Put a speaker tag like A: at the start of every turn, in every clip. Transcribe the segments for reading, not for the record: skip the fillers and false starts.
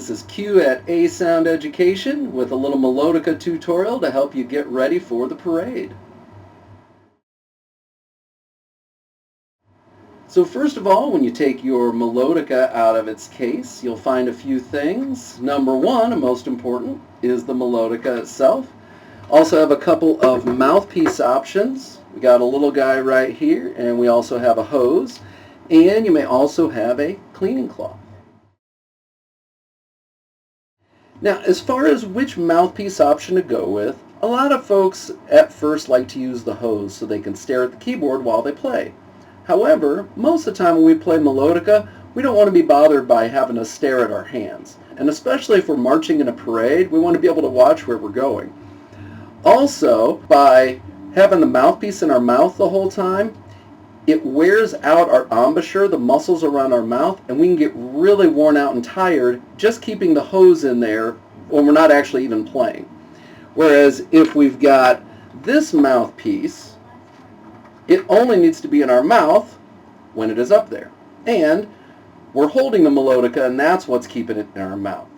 A: This is Q at A Sound Education with a little Melodica tutorial to help you get ready for the parade. So first of all, when you take your Melodica out of its case, you'll find a few things. Number one, and most important, is the Melodica itself. Also have a couple of mouthpiece options. We got a little guy right here, and we also have a hose. And you may also have a cleaning cloth. Now, as far as which mouthpiece option to go with, a lot of folks at first like to use the hose so they can stare at the keyboard while they play. However, most of the time when we play Melodica, we don't want to be bothered by having to stare at our hands. And especially if we're marching in a parade, we want to be able to watch where we're going. Also, by having the mouthpiece in our mouth the whole time, it wears out our embouchure, the muscles around our mouth, and we can get really worn out and tired just keeping the hose in there when we're not actually even playing. Whereas if we've got this mouthpiece, it only needs to be in our mouth when it is up there. And we're holding the Melodica, and that's what's keeping it in our mouth.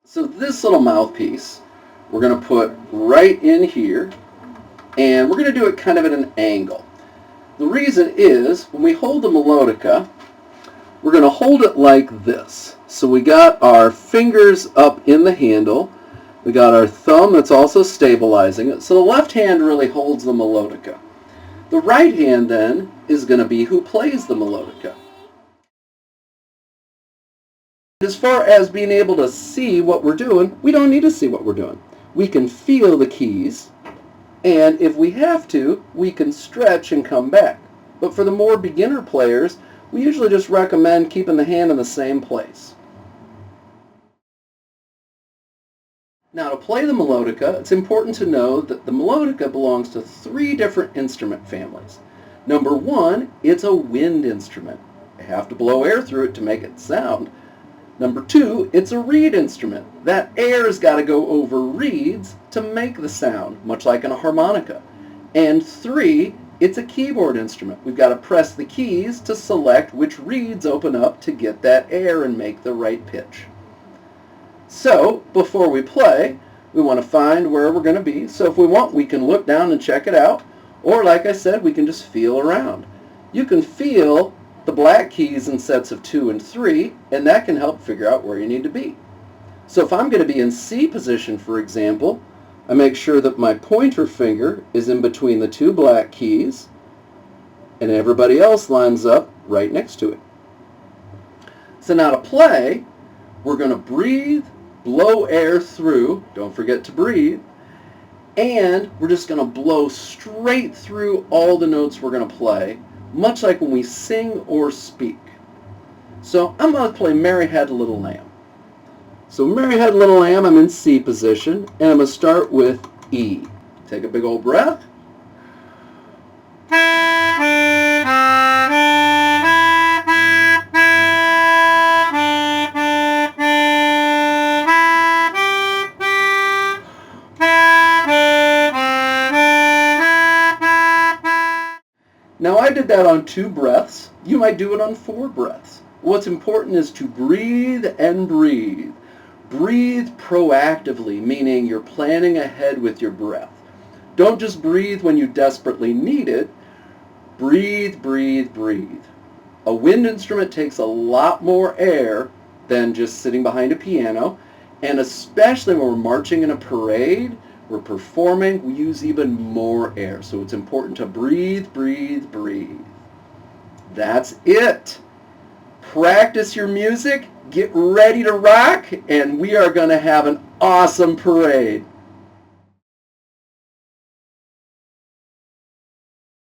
A: So this little mouthpiece, we're going to put right in here. And we're going to do it kind of at an angle. The reason is, when we hold the Melodica, we're going to hold it like this. So we got our fingers up in the handle. We got our thumb that's also stabilizing it. So the left hand really holds the Melodica. The right hand then is going to be who plays the Melodica. As far as being able to see what we're doing, we don't need to see what we're doing. We can feel the keys. And if we have to, we can stretch and come back. But for the more beginner players, we usually just recommend keeping the hand in the same place. Now, to play the Melodica, it's important to know that the Melodica belongs to 3 different instrument families. Number 1, it's a wind instrument. You have to blow air through it to make it sound. Number 2, it's a reed instrument. That air's got to go over reeds to make the sound, much like in a harmonica. And 3, it's a keyboard instrument. We've got to press the keys to select which reeds open up to get that air and make the right pitch. So, before we play, we want to find where we're going to be. So if we want, we can look down and check it out. Or like I said, we can just feel around. You can feel the black keys in sets of 2 and 3, and that can help figure out where you need to be. So if I'm going to be in C position, for example, I make sure that my pointer finger is in between the 2 black keys, and everybody else lines up right next to it. So now to play, we're going to breathe, blow air through, don't forget to breathe, and we're just going to blow straight through all the notes we're going to play, much like when we sing or speak. So I'm going to play Mary Had a Little Lamb. So Mary Had a Little Lamb, I'm in C position, and I'm going to start with E. Take a big old breath. Now I did that on 2 breaths. You might do it on 4 breaths. What's important is to breathe and breathe. Breathe proactively, meaning you're planning ahead with your breath. Don't just breathe when you desperately need it. Breathe, breathe, breathe. A wind instrument takes a lot more air than just sitting behind a piano, and especially when we're marching in a parade, we're performing, we use even more air. So it's important to breathe, breathe, breathe. That's it. Practice your music, get ready to rock, and we are going to have an awesome parade.